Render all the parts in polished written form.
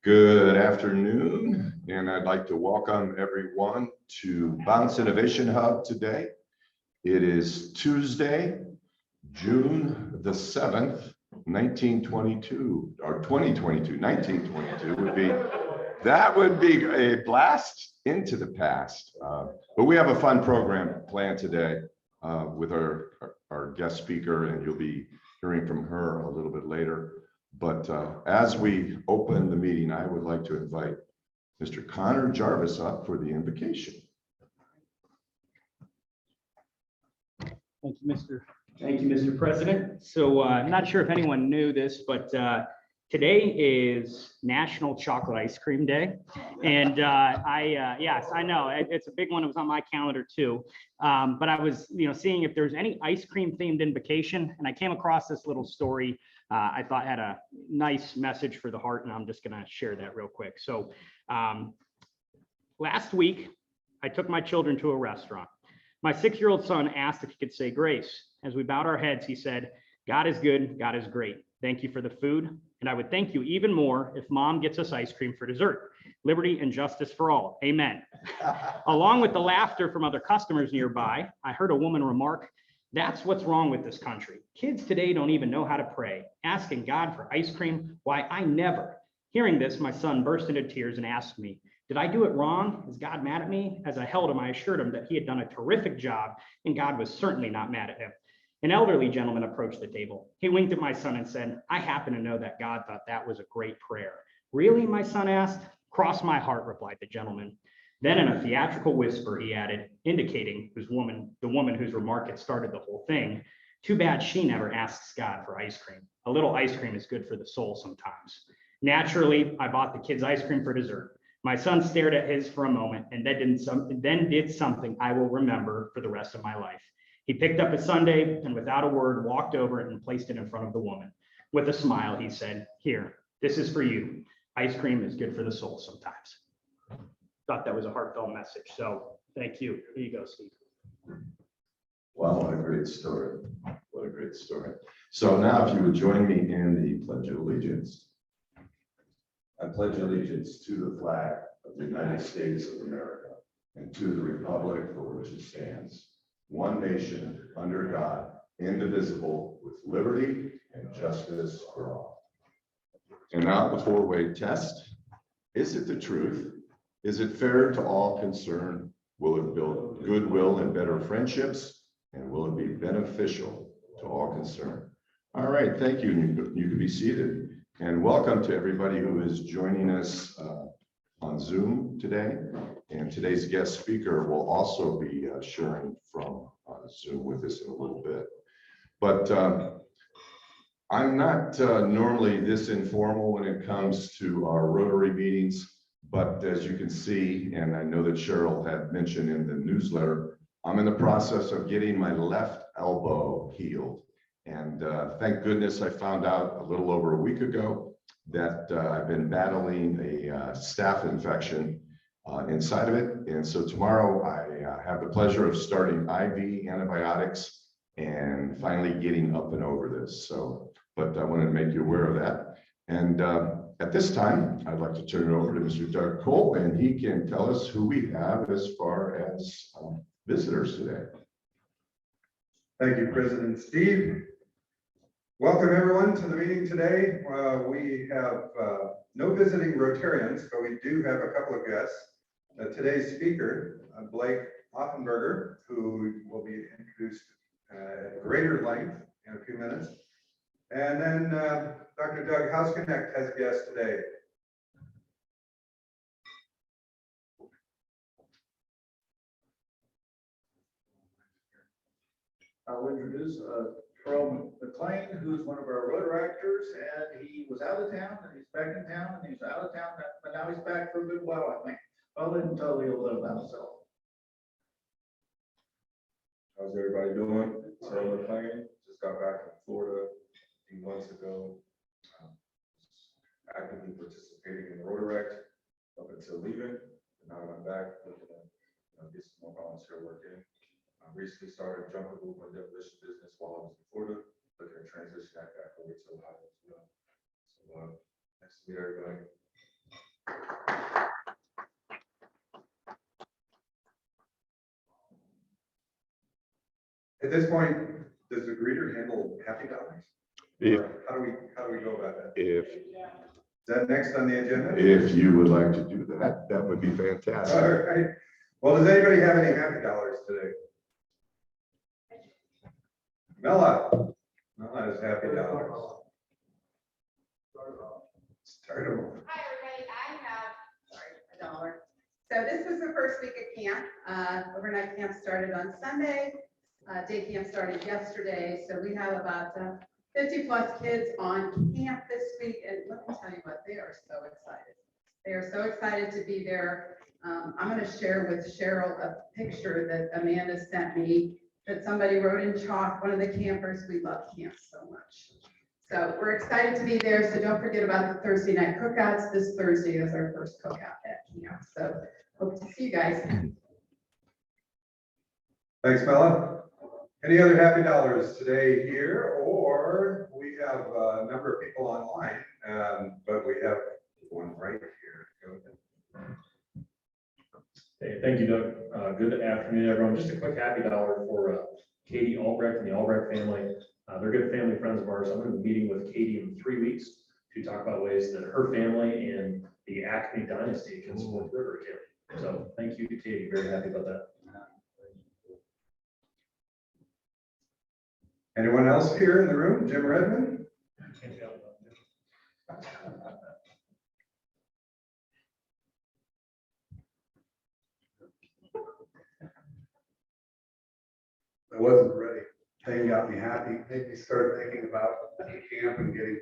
Good afternoon, and I'd like to welcome everyone to Bounce Innovation Hub today. It is Tuesday, June the 7th, 1922, or 2022, 1922 would be a blast into the past. But we have a fun program planned today with our guest speaker, and you'll be hearing from her a little bit later. But as we open the meeting, I would like to invite Mr. Connor Jarvis up for the invocation. Thank you, Mr. President. So I'm not sure if anyone knew this, but today is National Chocolate Ice Cream Day. And yes, I know it's a big one. It was on my calendar too. But I was, seeing if there's any ice cream themed invocation, and I came across this little story. I thought had a nice message for the heart, and I'm just going to share that real quick. So last week, I took my children to a restaurant. My 6-year-old son asked if he could say grace. As we bowed our heads, he said, "God is good, God is great. Thank you for the food, and I would thank you even more if Mom gets us ice cream for dessert. Liberty and justice for all. Amen." Along with the laughter from other customers nearby, I heard a woman remark, "That's what's wrong with this country. Kids today don't even know how to pray. Asking God for ice cream? Why, I never." Hearing this, my son burst into tears and asked me, "Did I do it wrong? Is God mad at me?" As I held him, I assured him that he had done a terrific job and God was certainly not mad at him. An elderly gentleman approached the table. He winked at my son and said, "I happen to know that God thought that was a great prayer." "Really?" my son asked. "Cross my heart," replied the gentleman. Then in a theatrical whisper, he added, indicating the woman whose remark had started the whole thing, "Too bad she never asks God for ice cream. A little ice cream is good for the soul sometimes." Naturally, I bought the kids ice cream for dessert. My son stared at his for a moment and then did something I will remember for the rest of my life. He picked up his sundae and without a word walked over it and placed it in front of the woman. With a smile, he said, "Here, this is for you. Ice cream is good for the soul sometimes." Thought that was a heartfelt message. So thank you. Here you go, Steve. Wow, what a great story. What a great story. So now if you would join me in the Pledge of Allegiance. I pledge allegiance to the flag of the United States of America and to the republic for which it stands, one nation, under God, indivisible, with liberty and justice for all. And now the four-way test. Is it the truth? Is it fair to all concerned? Will it build goodwill and better friendships? And will it be beneficial to all concerned? All right, thank you. You can be seated. And welcome to everybody who is joining us on Zoom today. And today's guest speaker will also be sharing from Zoom with us in a little bit. But I'm not normally this informal when it comes to our Rotary meetings. But as you can see, and I know that Cheryl had mentioned in the newsletter, I'm in the process of getting my left elbow healed. And thank goodness I found out a little over a week ago that I've been battling a staph infection inside of it. And so tomorrow I have the pleasure of starting IV antibiotics and finally getting up and over this. So, but I wanted to make you aware of that. And at this time, I'd like to turn it over to Mr. Doug Cole, and he can tell us who we have as far as visitors today. Thank you, President Steve. Welcome everyone to the meeting today. We have no visiting Rotarians, but we do have a couple of guests. Today's speaker, Blake Offenberger, who will be introduced at greater length in a few minutes. And then Dr. Doug Housknecht has a guest today. I'll introduce Charles McLean, who's one of our Rotaractors, and he was out of town, and he's back in town, and he's out of town, but now he's back for a good while, I think. I'll let him tell you a little about himself. How's everybody doing? Charles McLean, just got back from Florida a few months ago. Actively participating in Rotaract up until leaving. And now I'm back looking to get some more volunteer work in. I recently started jungle movement demolition business while I was in Florida, looking to transition that back over to Ohio as well. So nice to meet everybody. At this point, does the greeter handle happy dollars? If, Or how do we go about that? if, Is that next on the agenda? if you would like to do that, that would be fantastic. All right. Well, does anybody have any happy dollars today? Mella has happy dollars. Start 'em. Hi, everybody. I have, a dollar. So this was the first week of camp. Overnight camp started on Sunday. Day camp started yesterday. So we have about 50 plus kids on camp this week. And let me tell you what, they are so excited. They are so excited to be there. I'm going to share with Cheryl a picture that Amanda sent me that somebody wrote in chalk, one of the campers. We love camp so much. So we're excited to be there. So don't forget about the Thursday night cookouts. This Thursday is our first cookout at camp. So hope to see you guys. Thanks, Mella. Any other happy dollars today here, or we have a number of people online, but we have one right here. Go ahead. Hey, thank you, Doug. Good afternoon, everyone. Just a quick happy dollar for Katie Albrecht and the Albrecht family. They're good family friends of ours. I'm going to be meeting with Katie in 3 weeks to talk about ways that her family and the Acme dynasty can support river care. So thank you, Katie. Very happy about that. Anyone else here in the room? Jim Redmond? I wasn't ready. Thing got me happy, made me start thinking about camp and getting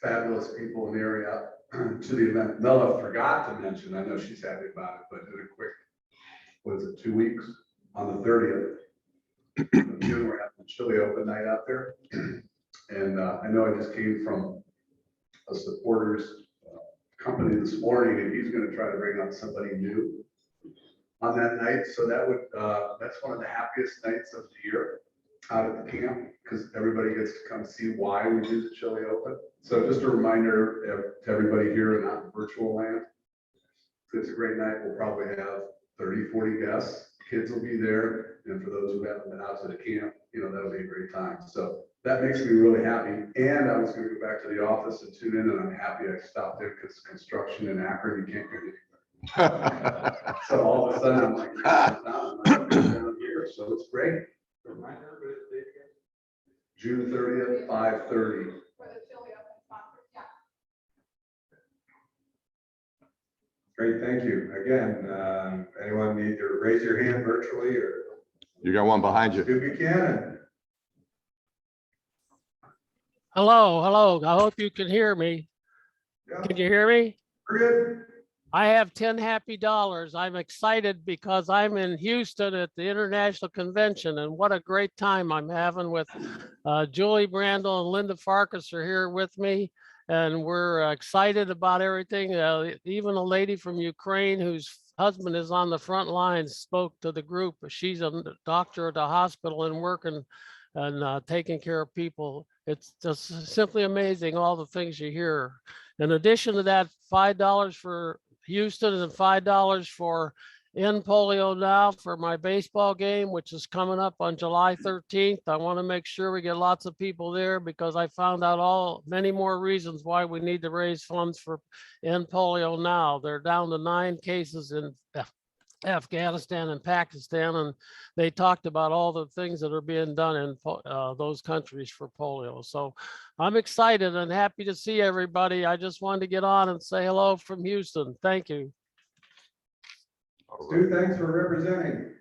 fabulous people in the area to the event. Mella forgot to mention, I know she's happy about it, but in a quick, what is it, 2 weeks? On the 30th of June, we're having a chili open night out there. And I know I just came from a supporters company this morning, and he's gonna try to bring up somebody new on that night. So that would, that's one of the happiest nights of the year out at the camp, because everybody gets to come see why we do the chili open. So just a reminder to everybody here and on virtual land, it's a great night. We'll probably have 30, 40 guests. Kids will be there. And for those who haven't been out to the camp, that'll be a great time. So that makes me really happy. And I was going to go back to the office and tune in, and I'm happy I stopped there because construction in Akron, you can't go anywhere. So all of a sudden, I'm like, I'm down here, so it's great. Remind everybody the date again. June 30th, 5:30. For the chili open sponsor, yeah. Great, thank you. Again, anyone need to raise your hand virtually or? You got one behind you. Stu Buchanan. Hello. I hope you can hear me. Yeah, Can you hear me? we're good. I have 10 happy dollars. I'm excited because I'm in Houston at the International Convention, and what a great time I'm having with Julie Brandel and Linda Farkas are here with me. And we're excited about everything. Even a lady from Ukraine whose husband is on the front lines spoke to the group. She's a doctor at the hospital and working and taking care of people. It's just simply amazing, all the things you hear. In addition to that, $5 for Houston and $5 for End Polio Now for my baseball game, which is coming up on July 13th. I want to make sure we get lots of people there because I found out many more reasons why we need to raise funds for End Polio Now. They're down to 9 cases in Afghanistan and Pakistan, and they talked about all the things that are being done in those countries for polio. So I'm excited and happy to see everybody. I just wanted to get on and say hello from Houston. Thank you. Stu, thanks for representing.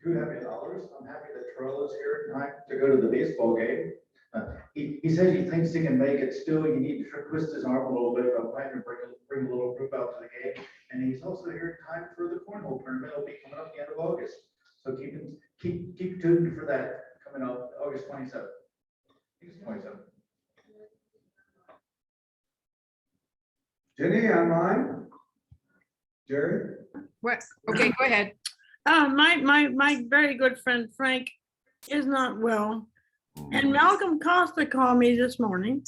$2 happy dollars. I'm happy that Terrell is here tonight to go to the baseball game. He says he thinks he can make it. Still, you need to twist his arm a little bit. I'm planning to bring a little group out to the game. And he's also here in time for the cornhole tournament. It'll be coming up at the end of August. So keep tuned for that coming up August 27th. I think it's 27th. Jenny, online? Jerry? What? Okay, go ahead. My very good friend Frank is not well. And Malcolm Costa called me this morning.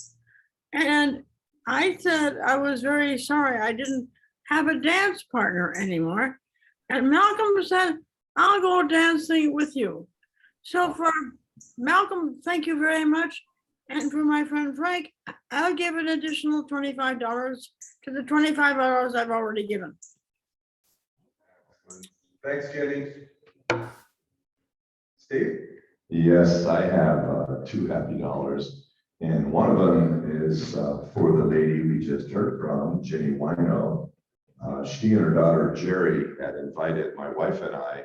And I said I was very sorry I didn't have a dance partner anymore. And Malcolm said, I'll go dancing with you. So for Malcolm, thank you very much. And for my friend Frank, I'll give an additional $25 to the $25 I've already given. Thanks, Jenny. Steve? Yes, I have two happy dollars. And one of them is for the lady we just heard from, Jenny Wino. She and her daughter Jerry had invited my wife and I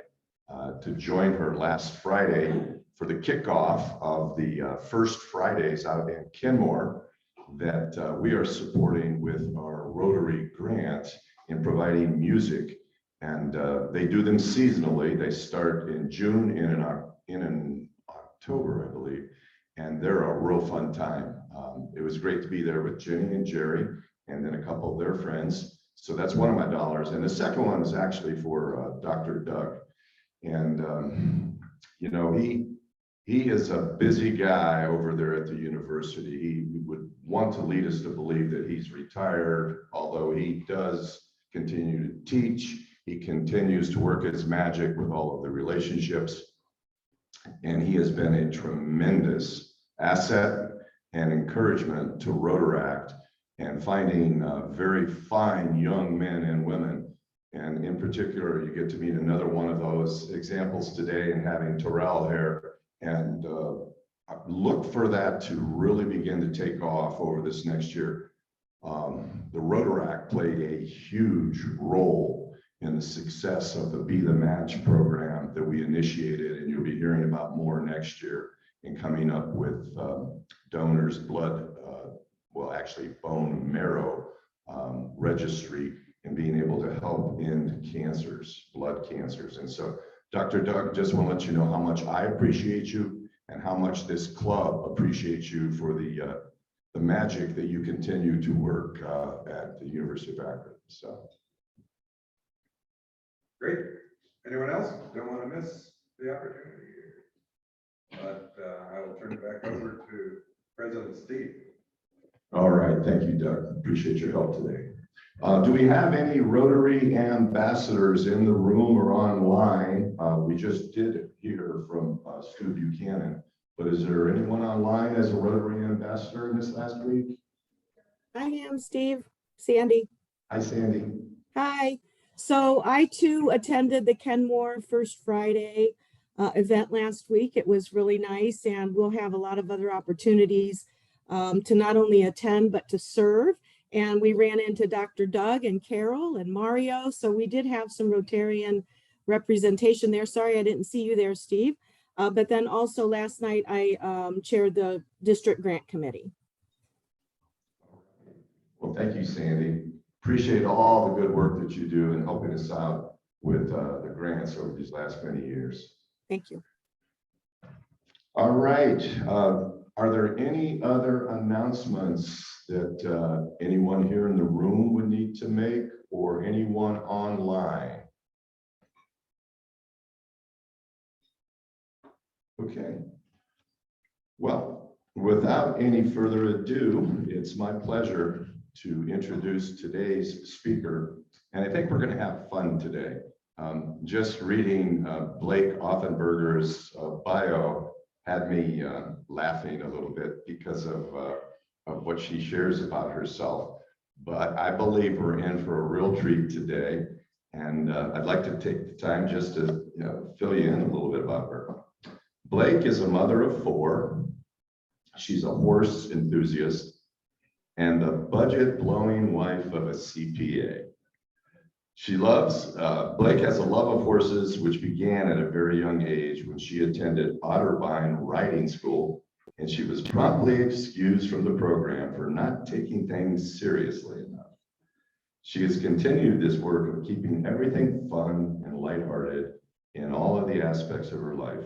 to join her last Friday for the kickoff of the First Fridays out in Kenmore that we are supporting with our Rotary grant in providing music. And they do them seasonally. They start in June in October, I believe. And they're a real fun time. It was great to be there with Jenny and Jerry and then a couple of their friends. So that's one of my dollars. And the second one is actually for Dr. Doug. And, you know, he is a busy guy over there at the university. He would want to lead us to believe that he's retired, although he does continue to teach. He continues to work his magic with all of the relationships. And he has been a tremendous asset and encouragement to Rotaract and finding very fine young men and women. And in particular, you get to meet another one of those examples today in having Terrell here. And look for that to really begin to take off over this next year. The Rotaract played a huge role in the success of the Be the Match program that we initiated, and you'll be hearing about more next year in coming up with donors, blood, well, actually bone marrow registry, and being able to help end cancers, blood cancers. And so, Dr. Doug, just want to let you know how much I appreciate you and how much this club appreciates you for the magic that you continue to work at the University of Akron. So. Great. Anyone else? Don't want to miss the opportunity here. But I will turn it back over to President Steve. All right. Thank you, Doug. Appreciate your help today. Do we have any Rotary ambassadors in the room or online? We just did hear from Stu Buchanan, but is there anyone online as a Rotary ambassador in this last week? I am, Steve. Sandy. Hi, Sandy. Hi. So I too attended the Kenmore First Friday event last week. It was really nice, and we'll have a lot of other opportunities to not only attend, but to serve. And we ran into Dr. Doug and Carol and Mario. So we did have some Rotarian representation there. Sorry, I didn't see you there, Steve. But then also last night, I chaired the district grant committee. Well, thank you, Sandy. Appreciate all the good work that you do in helping us out with the grants over these last many years. Thank you. All right. Are there any other announcements that anyone here in the room would need to make, or anyone online? Okay. Well, without any further ado, it's my pleasure to introduce today's speaker. And I think we're going to have fun today. Just reading Blake Offenberger's bio had me laughing a little bit because of what she shares about herself. But I believe we're in for a real treat today. And I'd like to take the time just to fill you in a little bit about her. Blake is a mother of 4. She's a horse enthusiast and the budget-blowing wife of a CPA. Blake has a love of horses, which began at a very young age when she attended Otterbein riding school, and she was promptly excused from the program for not taking things seriously enough. She has continued this work of keeping everything fun and lighthearted in all of the aspects of her life.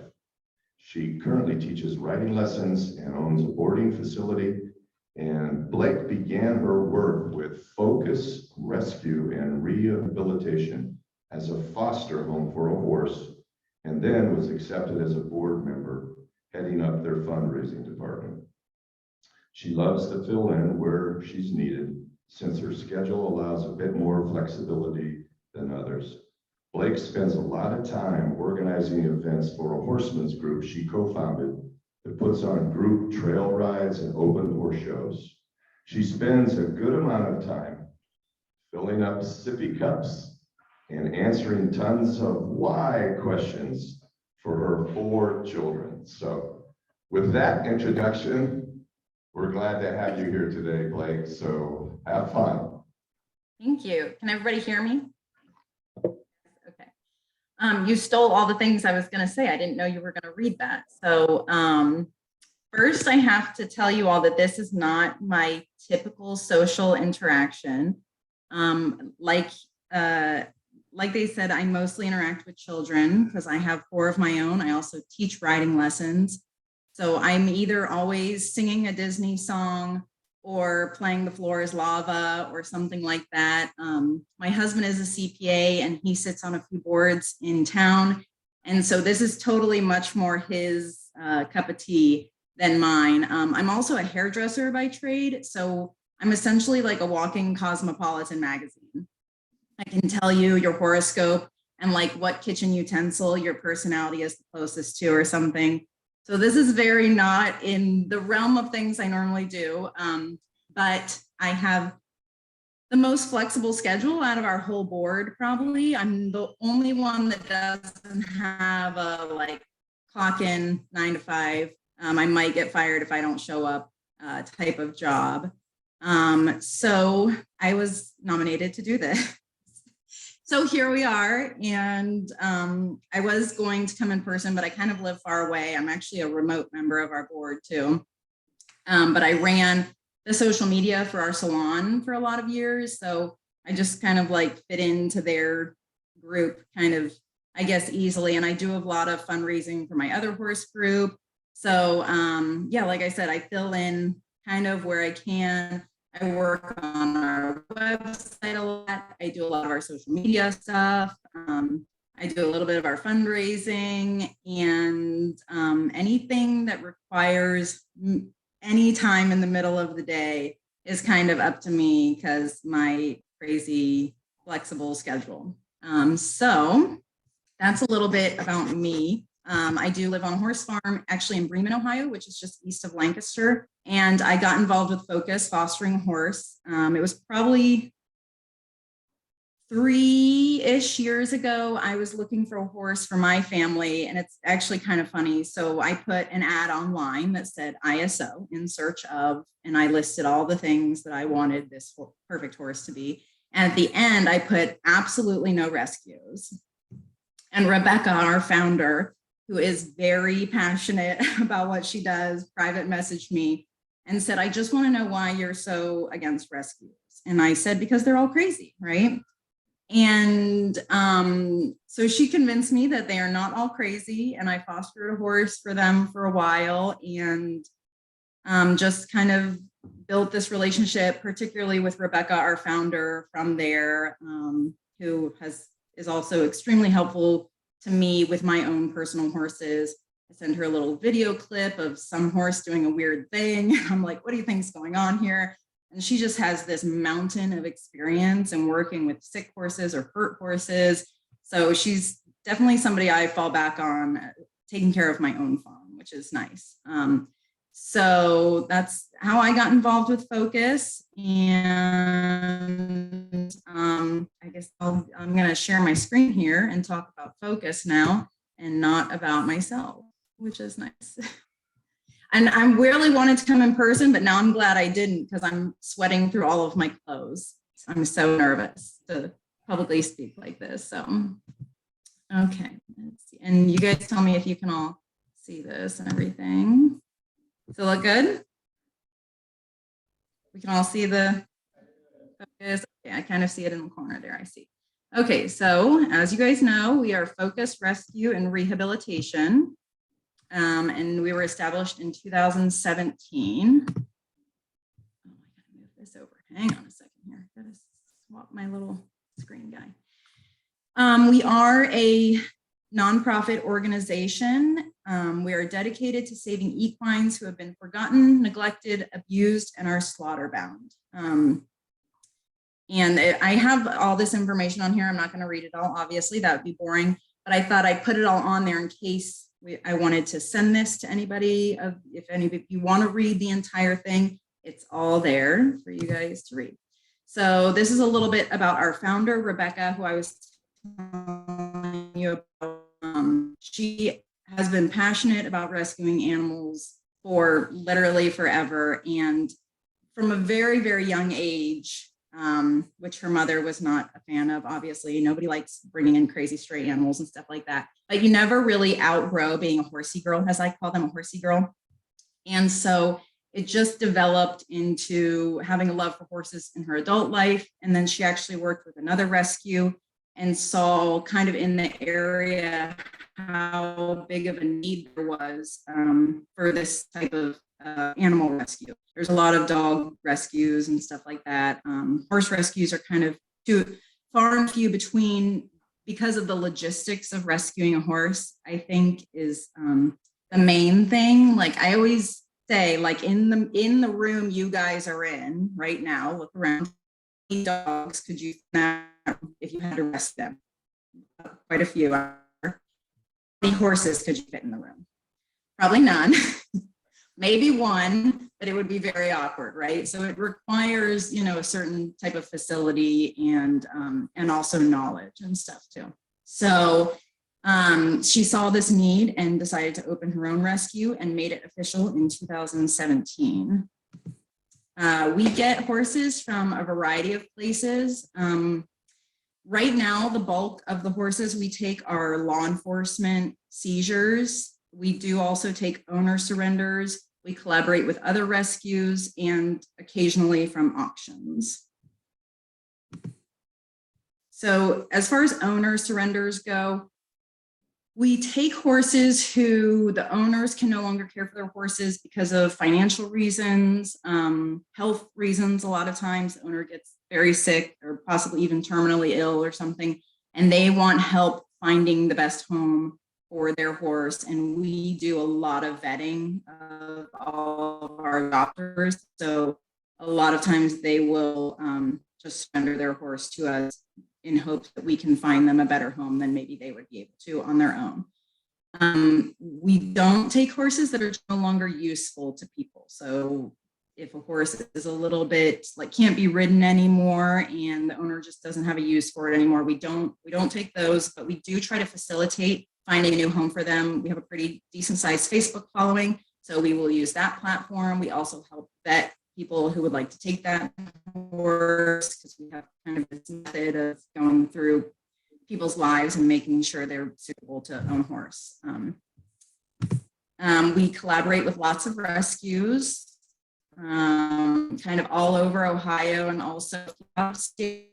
She currently teaches riding lessons and owns a boarding facility. And Blake began her work with Focus Rescue and Rehabilitation as a foster home for a horse, and then was accepted as a board member heading up their fundraising department. She loves to fill in where she's needed, since her schedule allows a bit more flexibility than others. Blake spends a lot of time organizing events for a horseman's group she co-founded that puts on group trail rides and open horse shows. She spends a good amount of time filling up sippy cups and answering tons of why questions for her 4 children. So with that introduction, we're glad to have you here today, Blake. So have fun. Thank you. Can everybody hear me? Okay. You stole all the things I was going to say. I didn't know you were going to read that. So first, I have to tell you all that this is not my typical social interaction. Like they said, I mostly interact with children because I have 4 of my own. I also teach riding lessons. So I'm either always singing a Disney song or playing The Floor is Lava or something like that. My husband is a CPA and he sits on a few boards in town. And so this is totally much more his cup of tea than mine. I'm also a hairdresser by trade. So I'm essentially like a walking cosmopolitan magazine. I can tell you your horoscope and like what kitchen utensil your personality is the closest to or something. So this is very not in the realm of things I normally do, but I have the most flexible schedule out of our whole board, probably. I'm the only one that doesn't have a like clock in 9 to 5. I might get fired if I don't show up type of job. So I was nominated to do this. So here we are, and I was going to come in person, but I kind of live far away. I'm actually a remote member of our board too. But I ran the social media for our salon for a lot of years. So I just kind of like fit into their group kind of, I guess, easily. And I do a lot of fundraising for my other horse group. So yeah, like I said, I fill in kind of where I can. I work on our website a lot. I do a lot of our social media stuff. I do a little bit of our fundraising, and anything that requires any time in the middle of the day is kind of up to me because my crazy flexible schedule. So that's a little bit about me. I do live on a horse farm, actually in Bremen, Ohio, which is just east of Lancaster. And I got involved with Focus Fostering a Horse. It was probably 3-ish years ago. I was looking for a horse for my family, and it's actually kind of funny. So I put an ad online that said ISO, in search of, and I listed all the things that I wanted this perfect horse to be. And at the end, I put absolutely no rescues. And Rebecca, our founder, who is very passionate about what she does, private messaged me and said, I just want to know why you're so against rescues. And I said, because they're all crazy, right? And so she convinced me that they are not all crazy. And I fostered a horse for them for a while and just kind of built this relationship, particularly with Rebecca, our founder, from there, who is also extremely helpful to me with my own personal horses. I send her a little video clip of some horse doing a weird thing. I'm like, what do you think is going on here? And she just has this mountain of experience in working with sick horses or hurt horses. So she's definitely somebody I fall back on, taking care of my own farm, which is nice. So that's how I got involved with Focus. And I guess I'm going to share my screen here and talk about Focus now and not about myself, which is nice. And I really wanted to come in person, but now I'm glad I didn't because I'm sweating through all of my clothes. I'm so nervous to publicly speak like this. So, okay. Let's see. And you guys tell me if you can all see this and everything. Does it look good? We can all see the Focus. Okay, I kind of see it in the corner there. I see. Okay, so as you guys know, we are Focus Rescue and Rehabilitation. And we were established in 2017. Oh, I gotta move this over. Hang on a second here. I gotta swap my little screen guy. We are a nonprofit organization, We are dedicated to saving equines who have been forgotten, neglected, abused, and are slaughter bound. And I have all this information on here. I'm not going to read it all, obviously, that would be boring, but I thought I'd put it all on there in case I wanted to send this to anybody. If any of you want to read the entire thing, it's all there for you guys to read. So this is a little bit about our founder, Rebecca, who I was telling you about. She has been passionate about rescuing animals for literally forever. And from a very, very young age, which her mother was not a fan of, obviously. Nobody likes bringing in crazy stray animals and stuff like that. But you never really outgrow being a horsey girl, as I call them, a horsey girl. And so it just developed into having a love for horses in her adult life. And then she actually worked with another rescue and saw kind of in the area how big of a need there was for this type of animal rescue. There's a lot of dog rescues and stuff like that. Horse rescues are kind of too far and few between because of the logistics of rescuing a horse, I think is the main thing. Like I always say, like in the room you guys are in right now, look around, how many dogs could you snap if you had to rescue them? Quite a few. How many horses could you fit in the room? Probably none. Maybe one, but it would be very awkward, right? So it requires, you know, a certain type of facility and also knowledge and stuff too. So she saw this need and decided to open her own rescue and made it official in 2017. We get horses from a variety of places. Right now, the bulk of the horses we take are law enforcement seizures. We do also take owner surrenders. We collaborate with other rescues and occasionally from auctions. So as far as owner surrenders go, we take horses who the owners can no longer care for their horses because of financial reasons, health reasons. A lot of times the owner gets very sick or possibly even terminally ill or something, and they want help finding the best home for their horse. And we do a lot of vetting of all of our adopters. So a lot of times they will just surrender their horse to us in hopes that we can find them a better home than maybe they would be able to on their own. We don't take horses that are no longer useful to people. So if a horse is a little bit like can't be ridden anymore and the owner just doesn't have a use for it anymore, we don't take those, but we do try to facilitate finding a new home for them. We have a pretty decent sized Facebook following, so we will use that platform. We also help vet people who would like to take that horse because we have kind of this method of going through people's lives and making sure they're suitable to own a horse. We collaborate with lots of rescues, kind of all over Ohio and also upstate.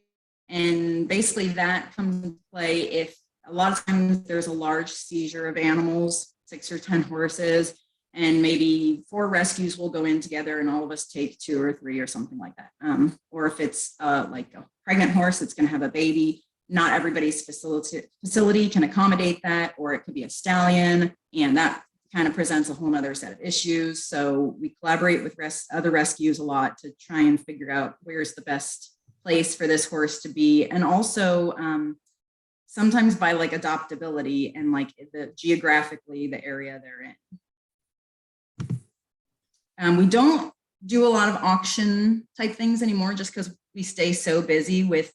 And basically that comes into play if a lot of times there's a large seizure of animals, 6 or 10 horses, and maybe 4 rescues will go in together and all of us take 2 or 3 or something like that. Or if it's like a pregnant horse that's going to have a baby, not everybody's facility can accommodate that, or it could be a stallion, and that kind of presents a whole other set of issues. So we collaborate with other rescues a lot to try and figure out where's the best place for this horse to be. And also sometimes by like adoptability and like geographically the area they're in. We don't do a lot of auction type things anymore just because we stay so busy with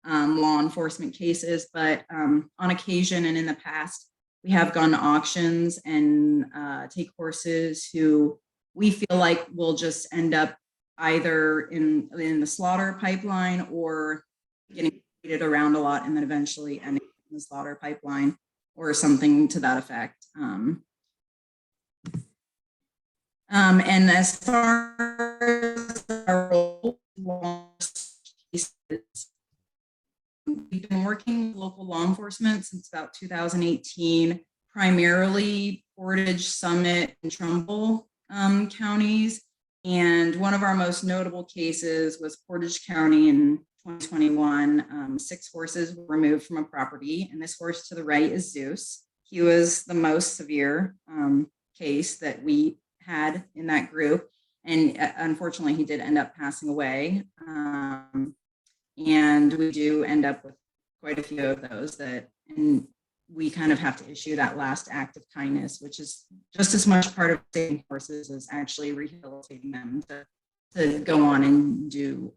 law enforcement cases, but on occasion and in the past, we have gone to auctions and take horses who we feel like will just end up either in the slaughter pipeline or getting traded around a lot and then eventually ending in the slaughter pipeline or something to that effect. And as far as our role, we've been working with local law enforcement since about 2018, primarily Portage, Summit, and Trumbull counties. And one of our most notable cases was Portage County in 2021. 6 horses were removed from a property, and this horse to the right is Zeus. he was the most severe case that we had in that group. And unfortunately, he did end up passing away. And we do end up with quite a few of those and we kind of have to issue that last act of kindness, which is just as much part of saving horses as actually rehabilitating them to go on and do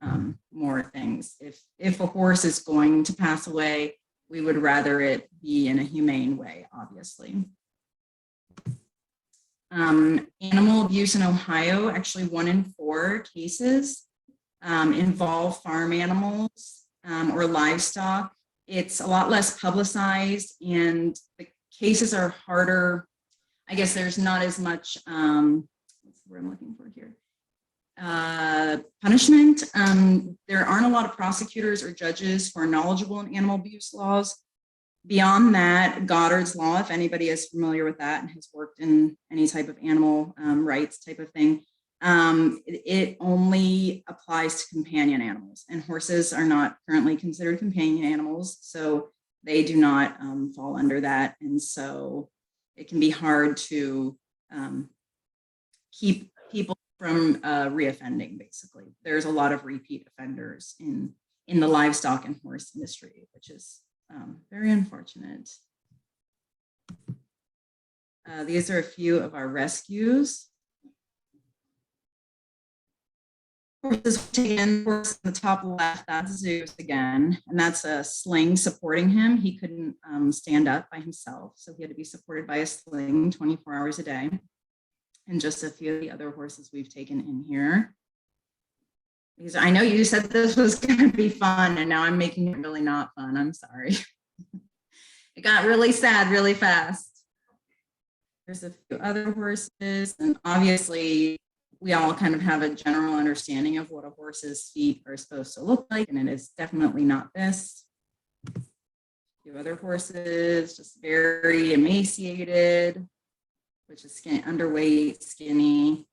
more things. If a horse is going to pass away, we would rather it be in a humane way, obviously. Animal abuse in Ohio, actually 1 in 4 cases involve farm animals or livestock. It's a lot less publicized and the cases are harder. I guess there's not as much, what's the word I'm looking for here? Punishment. There aren't a lot of prosecutors or judges who are knowledgeable in animal abuse laws. Beyond that, Goddard's law, if anybody is familiar with that and has worked in any type of animal rights type of thing, it only applies to companion animals, and horses are not currently considered companion animals, so they do not fall under that. And so it can be hard to keep people from reoffending, basically. There's a lot of repeat offenders in the livestock and horse industry, which is very unfortunate. These are a few of our rescues. Horses taken, horse in the top left, that's Zeus again, and that's a sling supporting him. He couldn't stand up by himself, so he had to be supported by a sling 24 hours a day. And just a few of the other horses we've taken in here. Because I know you said this was going to be fun, and now I'm making it really not fun. I'm sorry. It got really sad really fast. There's a few other horses, and obviously we all kind of have a general understanding of what a horse's feet are supposed to look like, and it is definitely not this. A few other horses, just very emaciated, which is underweight, skinny.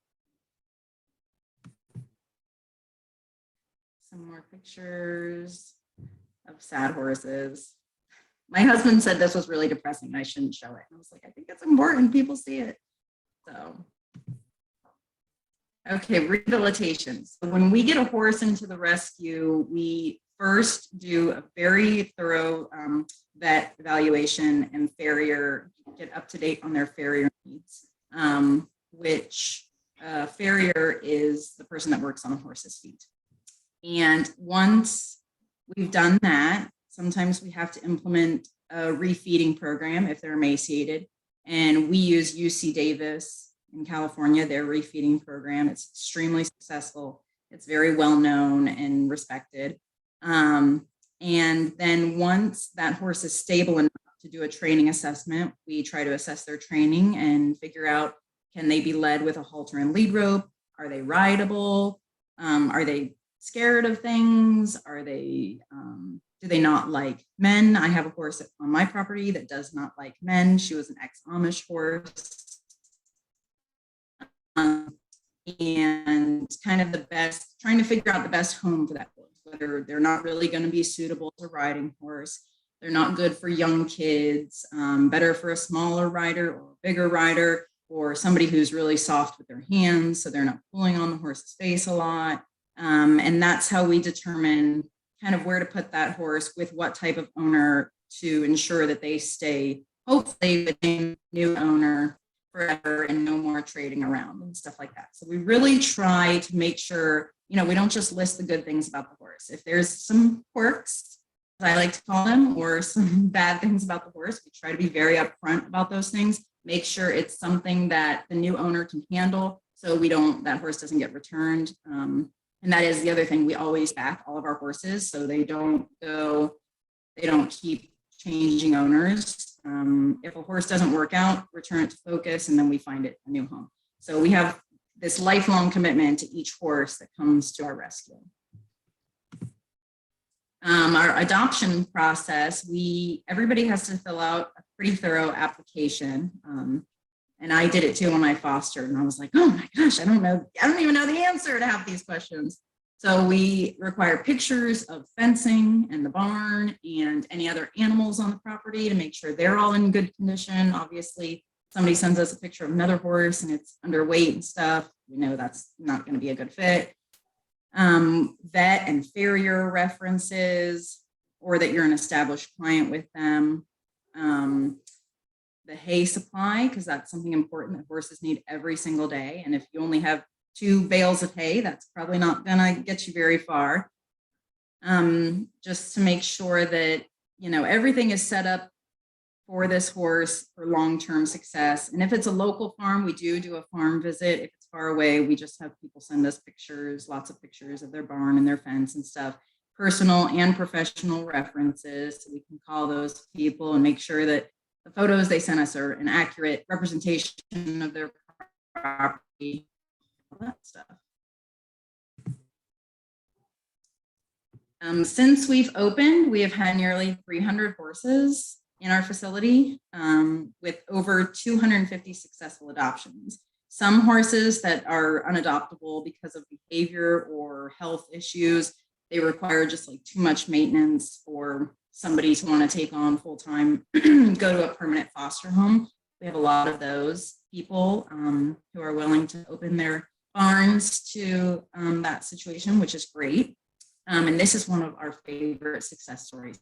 Some more pictures of sad horses. My husband said this was really depressing. I shouldn't show it. I was like, I think it's important people see it. So, okay, rehabilitation. So when we get a horse into the rescue, we first do a very thorough vet evaluation and farrier, get up to date on their farrier needs, which farrier is the person that works on a horse's feet. And once we've done that, sometimes we have to implement a refeeding program if they're emaciated. And we use UC Davis in California, their refeeding program. It's extremely successful. It's very well known and respected. And then once that horse is stable enough to do a training assessment, we try to assess their training and figure out, can they be led with a halter and lead rope? Are they rideable? Are they scared of things? Are they, do they not like men? I have a horse on my property that does not like men. She was an ex-Amish horse. And kind of the best, trying to figure out the best home for that horse, whether they're not really going to be suitable as a riding horse. They're not good for young kids, better for a smaller rider or a bigger rider, or somebody who's really soft with their hands, so they're not pulling on the horse's face a lot. And that's how we determine kind of where to put that horse with what type of owner to ensure that they stay, hopefully, with a new owner forever and no more trading around and stuff like that. So we really try to make sure, you know, we don't just list the good things about the horse. If there's some quirks, as I like to call them, or some bad things about the horse, we try to be very upfront about those things, make sure it's something that the new owner can handle, so that horse doesn't get returned. And that is the other thing, we always back all of our horses so they don't keep changing owners. If a horse doesn't work out, return it to Focus, and then we find it a new home. So we have this lifelong commitment to each horse that comes to our rescue. Our adoption process, everybody has to fill out a pretty thorough application. And I did it too when I fostered, and I was like, oh my gosh, I don't even know the answer to half these questions. So we require pictures of fencing and the barn and any other animals on the property to make sure they're all in good condition. Obviously, somebody sends us a picture of another horse and it's underweight and stuff, we know that's not going to be a good fit. Vet and farrier references, or that you're an established client with them. The hay supply, because that's something important that horses need every single day. And if you only have 2 bales of hay, that's probably not gonna get you very far. Just to make sure that, you know, everything is set up for this horse for long-term success. And if it's a local farm, we do a farm visit. If it's far away, we just have people send us pictures, lots of pictures of their barn and their fence and stuff, personal and professional references. So we can call those people and make sure that the photos they sent us are an accurate representation of their property, all that stuff. Since we've opened, we have had nearly 300 horses in our facility, with over 250 successful adoptions. Some horses that are unadoptable because of behavior or health issues, they require just like too much maintenance for somebody to want to take on full time, go to a permanent foster home. We have a lot of those people who are willing to open their barns to that situation, which is great. And this is one of our favorite success stories.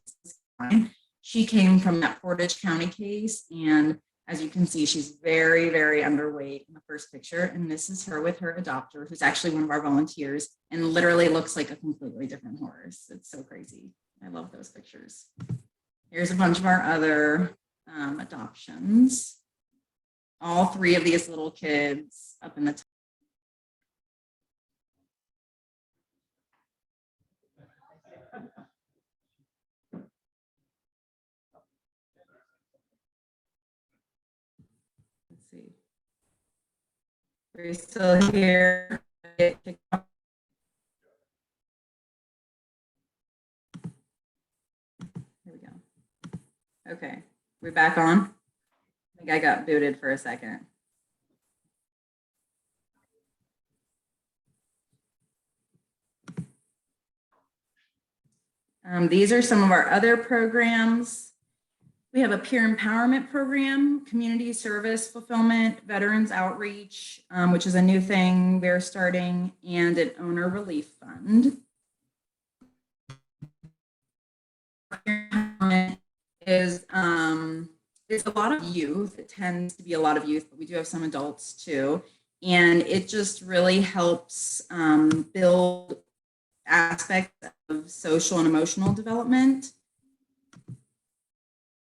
She came from that Portage County case, and as you can see, she's very, very underweight in the first picture. And this is her with her adopter, who's actually one of our volunteers, and literally looks like a completely different horse. It's so crazy. I love those pictures. Here's a bunch of our other adoptions. All 3 of these little kids up in the top. Let's see. We're still here. Here we go. Okay, we're back on. I think I got booted for a second. These are some of our other programs. We have a peer empowerment program, community service fulfillment, veterans outreach, which is a new thing we're starting, and an owner relief fund. Is it's a lot of youth. It tends to be a lot of youth, but we do have some adults too. And it just really helps build aspects of social and emotional development.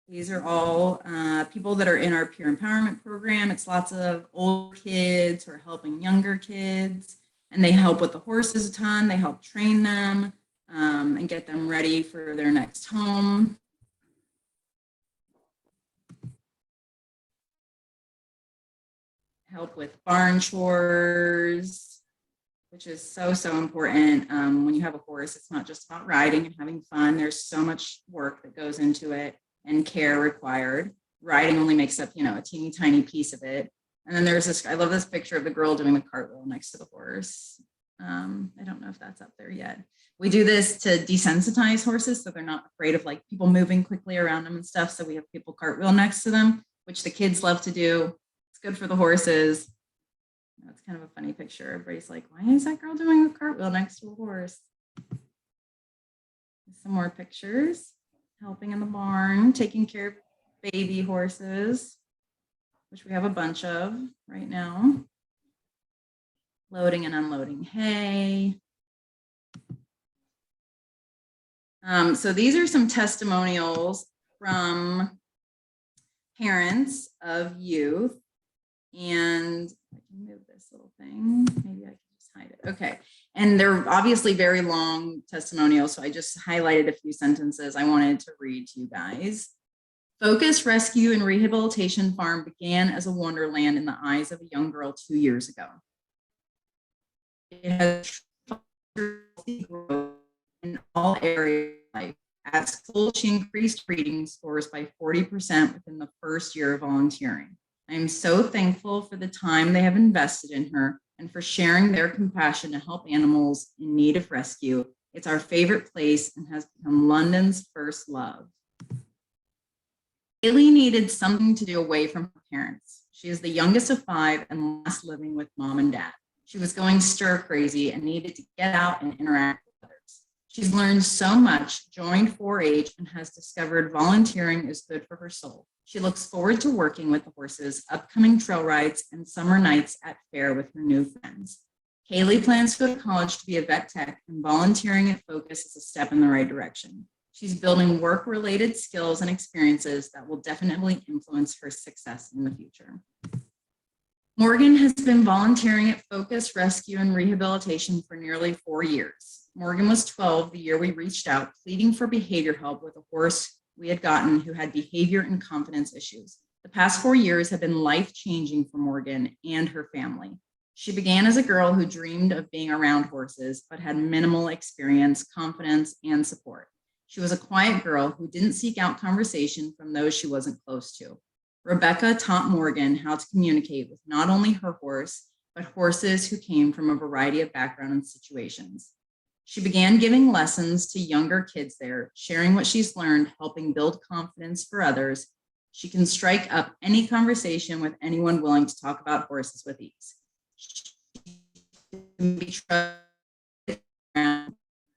These are all people that are in our peer empowerment program. It's lots of older kids who are helping younger kids, and they help with the horses a ton. They help train them and get them ready for their next home. Help with barn chores, which is so, so important. When you have a horse, it's not just about riding and having fun. There's so much work that goes into it and care required. Riding only makes up, a teeny tiny piece of it. And then there's this, I love this picture of the girl doing the cartwheel next to the horse. I don't know if that's up there yet. We do this to desensitize horses so they're not afraid of like people moving quickly around them and stuff. So we have people cartwheel next to them, which the kids love to do. It's good for the horses. That's kind of a funny picture. Everybody's like, why is that girl doing a cartwheel next to a horse? Some more pictures. Helping in the barn, taking care of baby horses, which we have a bunch of right now. Loading and unloading hay. So these are some testimonials from parents of youth. And I can move this little thing. Maybe I can just hide it. Okay. And they're obviously very long testimonials, so I just highlighted a few sentences I wanted to read to you guys. Focus Rescue and Rehabilitation Farm began as a wonderland in the eyes of a young girl 2 years ago. It has growth in all areas of life. At school, she increased reading scores by 40% within the first year of volunteering. I am so thankful for the time they have invested in her and for sharing their compassion to help animals in need of rescue. It's our favorite place and has become London's first love. Haley needed something to do away from her parents. She is the youngest of 5 and last living with mom and dad. She was going stir crazy and needed to get out and interact with others. She's learned so much, joined 4-H, and has discovered volunteering is good for her soul. She looks forward to working with the horses, upcoming trail rides, and summer nights at fair with her new friends. Haley plans to go to college to be a vet tech, and volunteering at Focus is a step in the right direction. She's building work-related skills and experiences that will definitely influence her success in the future. Morgan has been volunteering at Focus Rescue and Rehabilitation for nearly 4 years. Morgan was 12 the year we reached out, pleading for behavior help with a horse we had gotten who had behavior and confidence issues. The past 4 years have been life-changing for Morgan and her family. She began as a girl who dreamed of being around horses, but had minimal experience, confidence, and support. She was a quiet girl who didn't seek out conversation from those she wasn't close to. Rebecca taught Morgan how to communicate with not only her horse, but horses who came from a variety of backgrounds and situations. She began giving lessons to younger kids there, sharing what she's learned, helping build confidence for others. She can strike up any conversation with anyone willing to talk about horses with ease. She can be trusted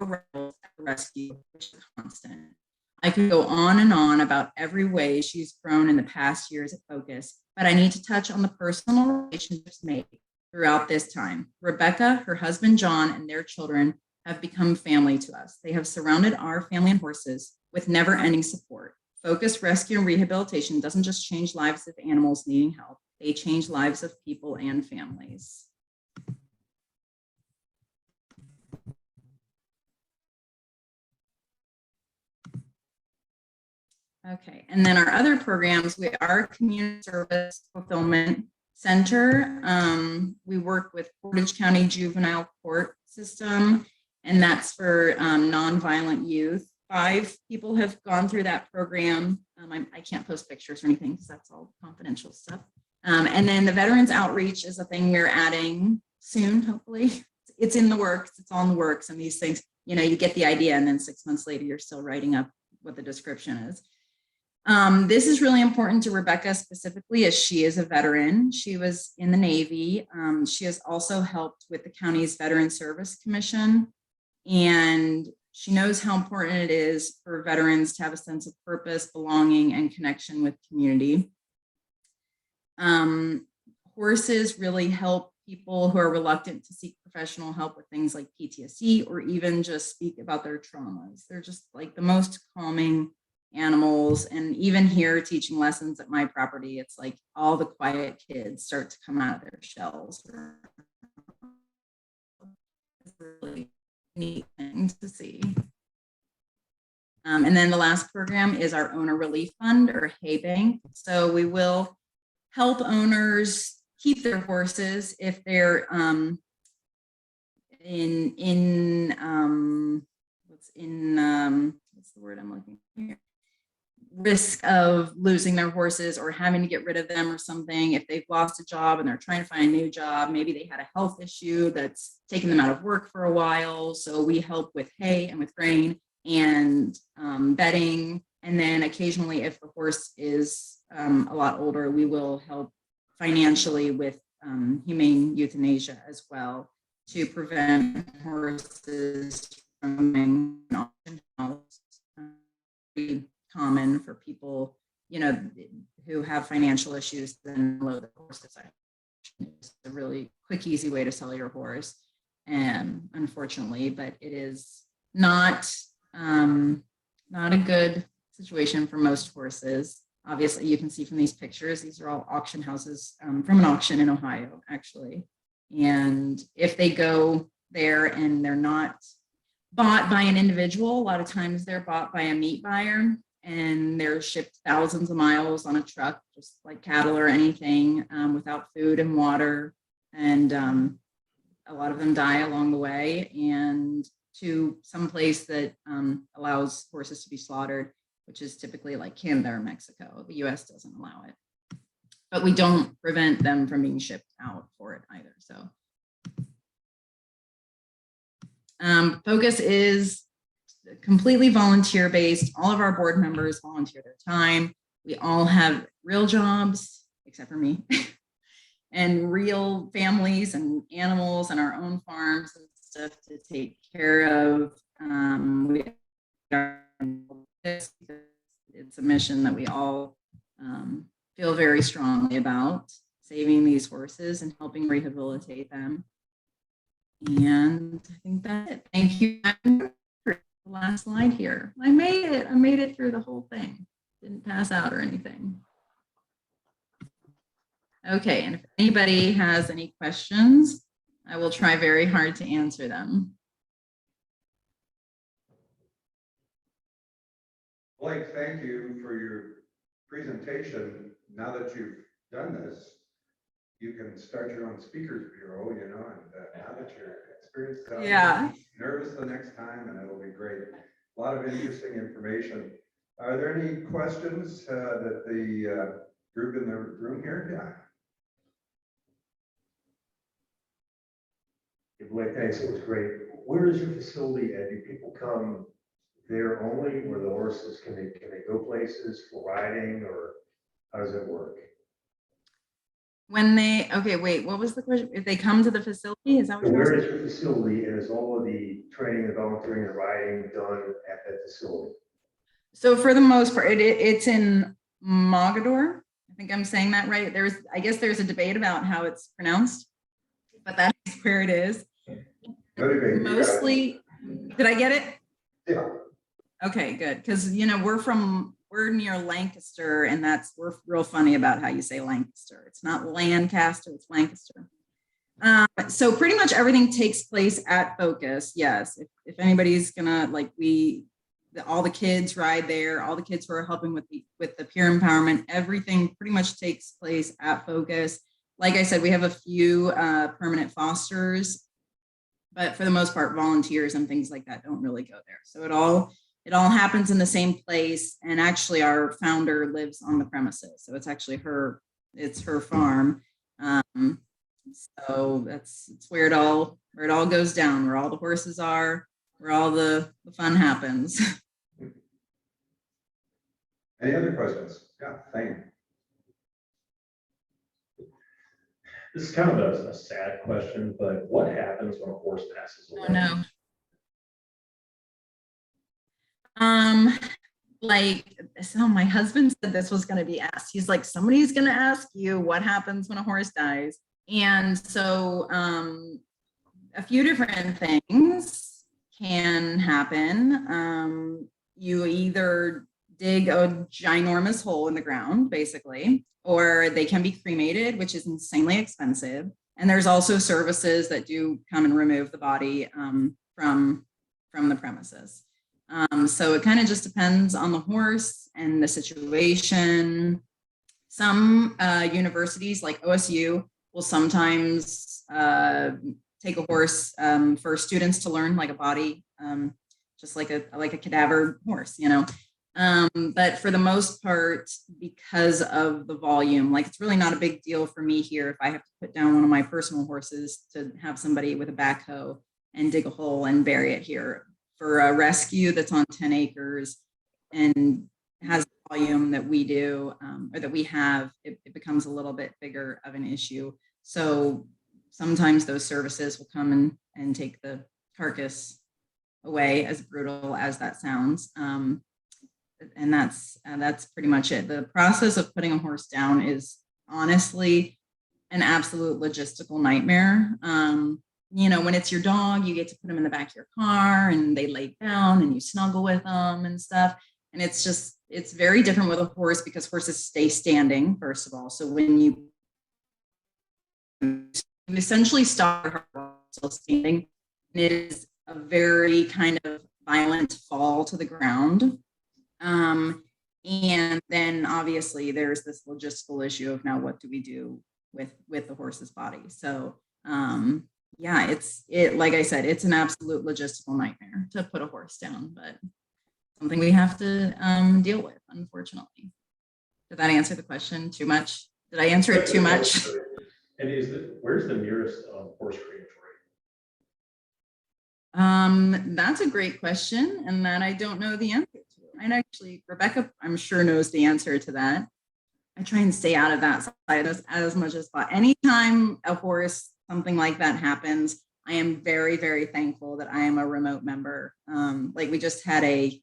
around rescue, which is constant. I could go on and on about every way she's grown in the past years at Focus, but I need to touch on the personal relationships made throughout this time. Rebecca, her husband John, and their children have become family to us. They have surrounded our family and horses with never-ending support. Focus Rescue and Rehabilitation doesn't just change lives of animals needing help, they change lives of people and families. Okay, and then our other programs, we are a community service fulfillment center. We work with Portage County Juvenile Court System, and that's for nonviolent youth. 5 people have gone through that program. I can't post pictures or anything because that's all confidential stuff. And then the Veterans Outreach is a thing we're adding soon, hopefully. It's in the works, it's on the works, and these things, you get the idea, and then 6 months later, you're still writing up what the description is. This is really important to Rebecca specifically, as she is a veteran. She was in the Navy. She has also helped with the county's Veteran Service Commission, and she knows how important it is for veterans to have a sense of purpose, belonging, and connection with community. Horses really help people who are reluctant to seek professional help with things like PTSD or even just speak about their traumas. They're just like the most calming animals. And even here teaching lessons at my property, it's like all the quiet kids start to come out of their shells. It's a really neat thing to see. And then the last program is our Owner Relief Fund, or Hay Bank. So we will help owners keep their horses if they're what's the word I'm looking for here? Risk of losing their horses or having to get rid of them or something. If they've lost a job and they're trying to find a new job, maybe they had a health issue that's taken them out of work for a while. So we help with hay and with grain and bedding. And then occasionally, if the horse is a lot older, we will help financially with humane euthanasia as well to prevent horses from being an auction house. Common for people, who have financial issues, then load the horses. It's a really quick, easy way to sell your horse, and unfortunately, but it is not a good situation for most horses. Obviously, you can see from these pictures, these are all auction houses from an auction in Ohio, actually. And if they go there and they're not bought by an individual, a lot of times they're bought by a meat buyer, and they're shipped thousands of miles on a truck, just like cattle or anything, without food and water. And a lot of them die along the way, and to some place that allows horses to be slaughtered, which is typically like Canada or Mexico. The US doesn't allow it, but we don't prevent them from being shipped out for it either. So Focus is completely volunteer based. All of our board members volunteer their time. We all have real jobs, except for me, and real families and animals and our own farms and stuff to take care of. It's a mission that we all feel very strongly about, saving these horses and helping rehabilitate them. And I think that's it. Thank you. The last slide here. I made it. I made it through the whole thing. Didn't pass out or anything. Okay, and if anybody has any questions, I will try very hard to answer them. Blake, thank you for your presentation. Now that you've done this, you can start your own speakers bureau, you know, and now that you're experienced, Yeah. nervous the next time, and it'll be great. A lot of interesting information. Are there any questions that the group in the room here? Yeah. Hey, Blake, thanks. It was great. Where is your facility at? Do people come there only, or the horses, can they go places for riding, or how does it work? When they, okay, wait, what was the question? If they come to the facility, is that what So you're where asking? is your facility, and is all of the training, the volunteering, and riding done at that facility? So for the most part, it's in Mogadore. I think I'm saying that right. I guess there's a debate about how it's pronounced, but that's where it is. Mostly, did I get it? Yeah. Okay, good. Because, you know, we're near Lancaster, and we're real funny about how you say Lancaster. It's not Lancaster, it's Lancaster. So pretty much everything takes place at Focus. Yes. If anybody's gonna, like, all the kids ride there, all the kids who are helping with the peer empowerment, everything pretty much takes place at Focus. Like I said, we have a few permanent fosters, but for the most part, volunteers and things like that don't really go there. So it all happens in the same place. And actually our founder lives on the premises. So it's actually her farm. So it's where it all goes down, where all the horses are, where all the fun happens. Any other questions? Yeah, thank you. This is kind of a sad question, but what happens when a horse passes away? Oh, no. So my husband said this was going to be asked. He's like, somebody's going to ask you what happens when a horse dies. And so a few different things can happen. You either dig a ginormous hole in the ground, basically, or they can be cremated, which is insanely expensive. And there's also services that do come and remove the body from the premises. So it kind of just depends on the horse and the situation. Some universities like OSU will sometimes take a horse for students to learn like a body, just like a cadaver horse, you know. But for the most part, because of the volume, like it's really not a big deal for me here if I have to put down one of my personal horses to have somebody with a backhoe and dig a hole and bury it here. For a rescue that's on 10 acres and has the volume that we do or that we have, it becomes a little bit bigger of an issue. So sometimes those services will come and take the carcass away, as brutal as that sounds. And that's pretty much it. The process of putting a horse down is honestly an absolute logistical nightmare. You know, when it's your dog, you get to put them in the back of your car and they lay down and you snuggle with them and stuff. And it's very different with a horse because horses stay standing, first of all. So when you essentially start still standing, it is a very kind of violent fall to the ground. And then obviously there's this logistical issue of now what do we do with the horse's body? So yeah, like I said, it's an absolute logistical nightmare to put a horse down, but something we have to deal with, unfortunately. Did that answer the question too much? Did I answer it too much? And where's the nearest horse crematory? That's a great question, and that I don't know the answer to. And actually, Rebecca, I'm sure, knows the answer to that. I try and stay out of that side of this as much as possible. Anytime a horse, something like that happens, I am very, very thankful that I am a remote member. Like we just had a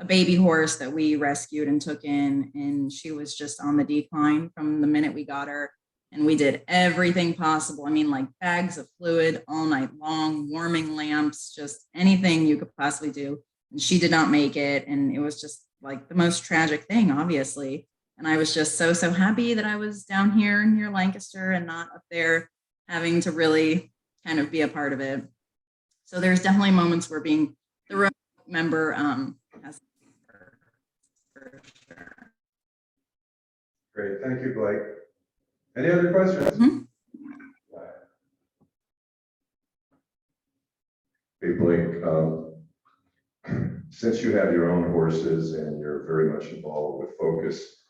baby horse that we rescued and took in, and she was just on the decline from the minute we got her. And we did everything possible. I mean, like bags of fluid all night long, warming lamps, just anything you could possibly do. And she did not make it. And it was just like the most tragic thing, obviously. And I was just so, so happy that I was down here near Lancaster and not up there having to really kind of be a part of it. So there's definitely moments where being the remote member has for sure. Great, thank you, Blake. Any other questions? Mm-hmm. Hey, Blake, since you have your own horses and you're very much involved with Focus,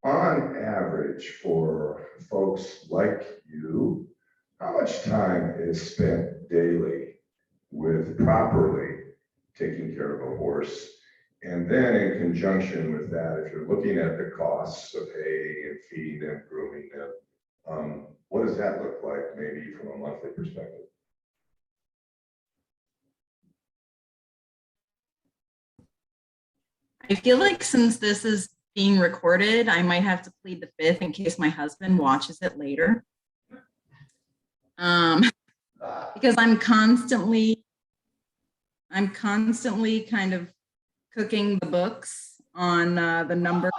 on average for folks like you, how much time is spent daily with properly taking care of a horse? And then in conjunction with that, if you're looking at the costs of hay and feed and grooming them, what does that look like maybe from a monthly perspective? I feel like since this is being recorded, I might have to plead the fifth in case my husband watches it later. Because I'm constantly kind of cooking the books on the number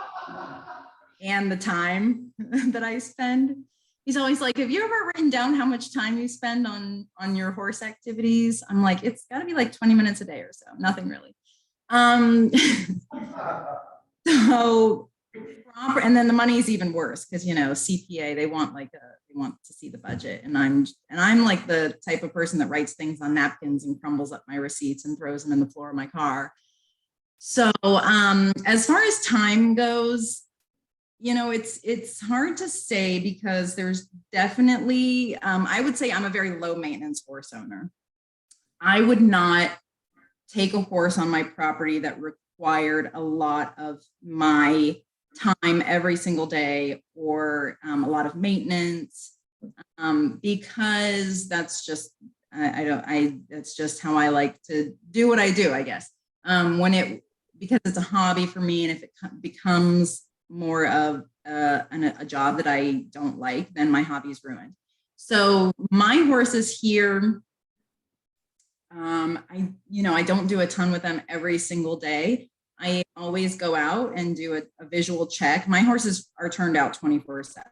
and the time that I spend. He's always like, have you ever written down how much time you spend on your horse activities? I'm like, it's gotta be like 20 minutes a day or so, nothing really. So proper, and then the money is even worse because, you know, CPA, they want to see the budget, and I'm like the type of person that writes things on napkins and crumbles up my receipts and throws them in the floor of my car. So as far as time goes, you know, it's hard to say because there's definitely I would say I'm a very low maintenance horse owner. I would not take a horse on my property that required a lot of my time every single day or a lot of maintenance because that's just that's just how I like to do what I do, I guess. Because it's a hobby for me, and if it becomes more of a job that I don't like, then my hobby is ruined. So my horses here, I don't do a ton with them every single day. I always go out and do a visual check. My horses are turned out 24/7.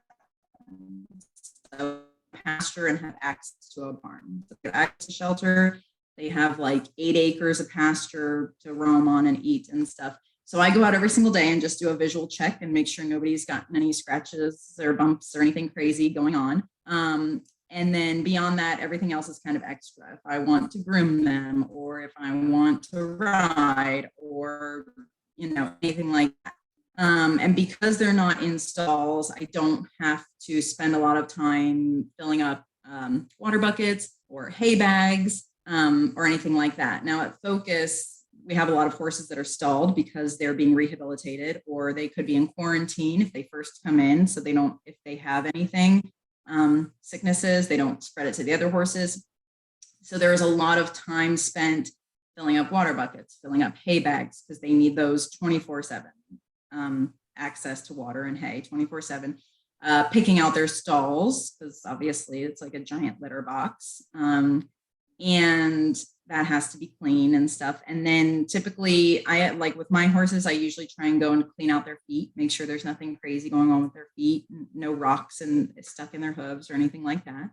So pasture and have access to a barn. So they have access to shelter. They have like 8 acres of pasture to roam on and eat and stuff. So I go out every single day and just do a visual check and make sure nobody's gotten any scratches or bumps or anything crazy going on. And then beyond that, everything else is kind of extra. If I want to groom them, or if I want to ride, or, anything like that. And because they're not in stalls, I don't have to spend a lot of time filling up water buckets or hay bags or anything like that. Now at Focus, we have a lot of horses that are stalled because they're being rehabilitated, or they could be in quarantine if they first come in. So if they have anything, sicknesses, they don't spread it to the other horses. So there's a lot of time spent filling up water buckets, filling up hay bags, because they need those 24/7 access to water and hay 24/7, picking out their stalls, because obviously it's like a giant litter box. And that has to be clean and stuff. And then typically with my horses, I usually try and go and clean out their feet, make sure there's nothing crazy going on with their feet, no rocks and stuck in their hooves or anything like that.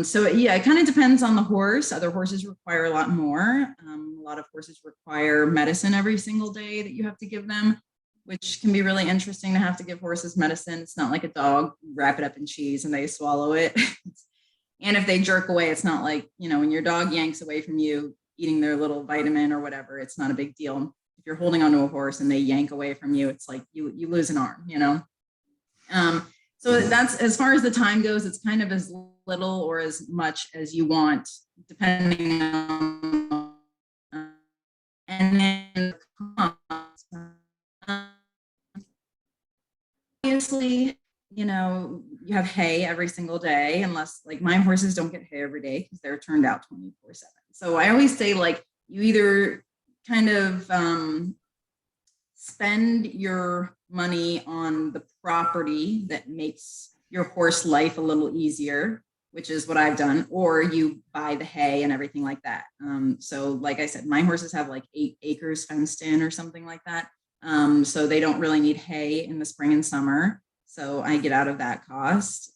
So yeah, it kind of depends on the horse. Other horses require a lot more. A lot of horses require medicine every single day that you have to give them, which can be really interesting to have to give horses medicine. It's not like a dog, wrap it up in cheese and they swallow it. And if they jerk away, it's not like, when your dog yanks away from you eating their little vitamin or whatever, it's not a big deal. If you're holding onto a horse and they yank away from you, it's like you lose an arm, So that's, as far as the time goes, it's kind of as little or as much as you want depending on, and then obviously, you know, you have hay every single day, unless like my horses don't get hay every day because they're turned out 24/7. So I always say, like, you either kind of spend your money on the property that makes your horse life a little easier, which is what I've done, or you buy the hay and everything like that. So like I said, my horses have like 8 acres fenced in or something like that. So they don't really need hay in the spring and summer. So I get out of that cost.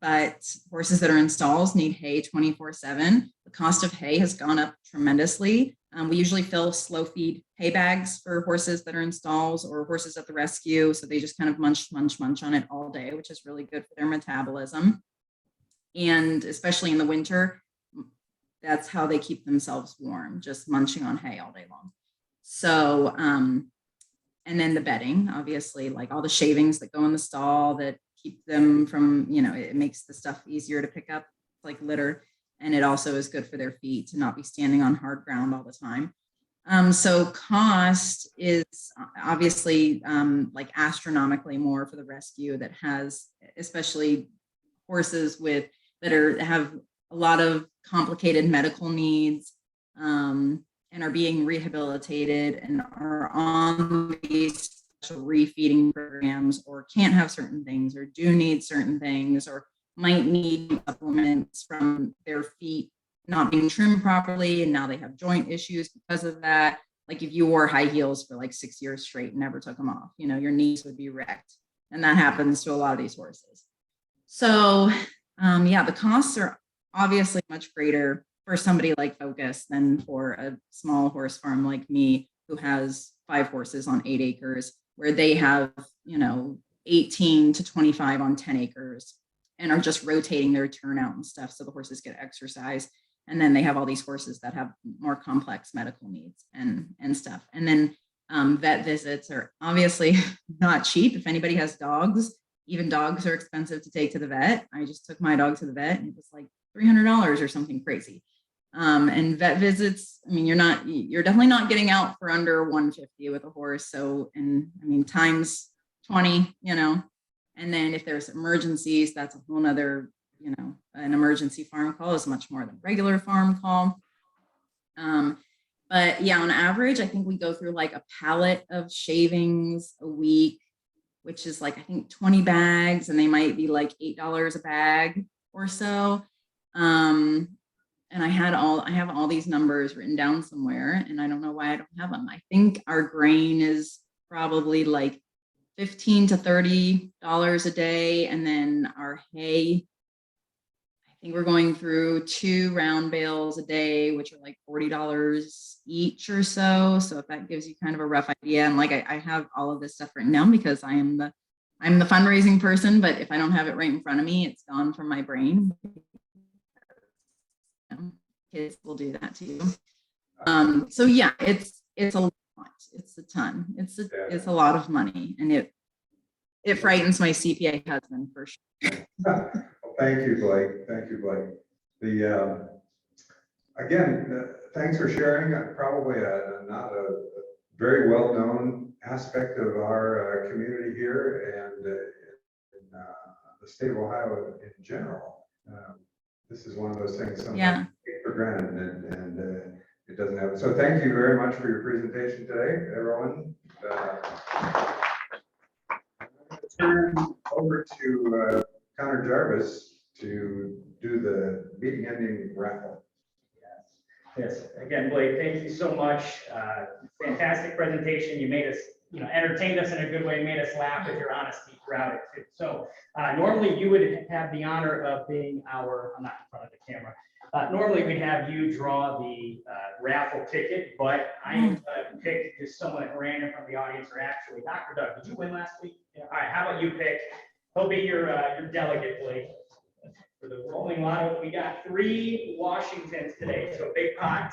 But horses that are in stalls need hay 24/7. The cost of hay has gone up tremendously. We usually fill slow feed hay bags for horses that are in stalls or horses at the rescue. So they just kind of munch on it all day, which is really good for their metabolism. And especially in the winter, that's how they keep themselves warm, just munching on hay all day long. So, and then the bedding, obviously, like all the shavings that go in the stall that keep them from, you know, it makes the stuff easier to pick up, like litter. And it also is good for their feet to not be standing on hard ground all the time. So cost is obviously like astronomically more for the rescue that has, especially horses that have a lot of complicated medical needs and are being rehabilitated and are on these special refeeding programs, or can't have certain things, or do need certain things, or might need supplements from their feet not being trimmed properly, and now they have joint issues because of that. Like if you wore high heels for like 6 years straight and never took them off, you know, your knees would be wrecked. And that happens to a lot of these horses. So yeah, the costs are obviously much greater for somebody like Focus than for a small horse farm like me, who has 5 horses on 8 acres, where they have, you know, 18 to 25 on 10 acres and are just rotating their turnout and stuff. So the horses get exercise. And then they have all these horses that have more complex medical needs and stuff. And then vet visits are obviously not cheap. If anybody has dogs, even dogs are expensive to take to the vet. I just took my dog to the vet and it was like $300 or something crazy. And vet visits, I mean, you're definitely not getting out for under 150 with a horse. So, and I mean, times 20, you know, and then if there's emergencies, that's a whole nother, you know, an emergency farm call is much more than regular farm call. But yeah, on average, I think we go through like a pallet of shavings a week, which is like, I think 20 bags, and they might be like $8 a bag or so. And I have all these numbers written down somewhere, and I don't know why I don't have them. I think our grain is probably like $15 to $30 a day. And then our hay, I think we're going through 2 round bales a day, which are like $40 each or so. So if that gives you kind of a rough idea, and like I have all of this stuff written down because I'm the fundraising person, but if I don't have it right in front of me, it's gone from my brain. Kids will do that to you. So yeah, it's a lot. It's a ton. It's a lot of money, and it frightens my CPA husband for sure. Well, thank you, Blake. Thank you, Blake. Again, thanks for sharing. Probably not a very well-known aspect of our community here and in the state of Ohio in general. This is one of those things sometimes we take for granted, and it doesn't happen. So thank you very much for your presentation today, everyone. I'm going to turn over to Connor Jarvis to do the meeting ending raffle. Yes. Again, Blake, thank you so much. Fantastic presentation. You made us, you know, entertained us in a good way, made us laugh with your honesty throughout it too. So normally you would have the honor of being our, I'm not in front of the camera. Normally we'd have you draw the raffle ticket, but I picked just someone at random from the audience, or actually Dr. Doug, did you win last week? Yeah. All right, how about you pick? He'll be your delegate, Blake. For the rolling lotto, we got 3 Washingtons today. So big pot.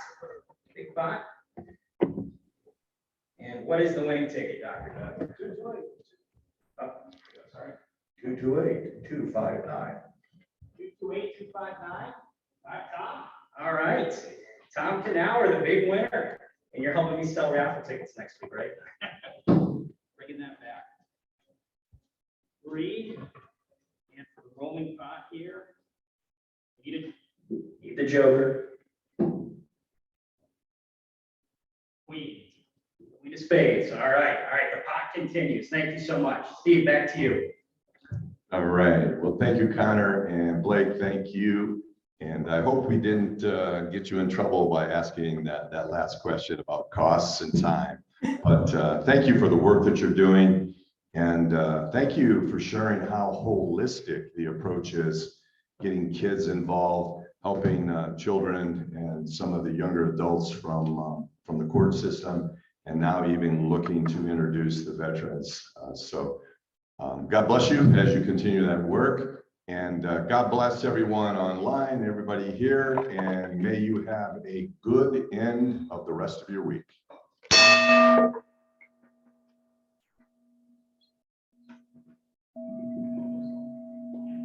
And what is the winning ticket, Dr. Doug? 228. Oh, sorry. 228, 259. 228, 259. All right, Tom. All right, Tom Canauer, the big winner, and you're helping me sell raffle tickets next week, right? Bringing that back. 3, and for the rolling pot here, need the Joker. Queen of spades. All right, the pot continues. Thank you so much. Steve, back to you. All right. Well, thank you, Connor, and Blake, thank you. And I hope we didn't get you in trouble by asking that last question about costs and time. But thank you for the work that you're doing. And thank you for sharing how holistic the approach is, getting kids involved, helping children and some of the younger adults from the court system, and now even looking to introduce the veterans. God bless you as you continue that work. And God bless everyone online, everybody here, and may you have a good end of the rest of your week.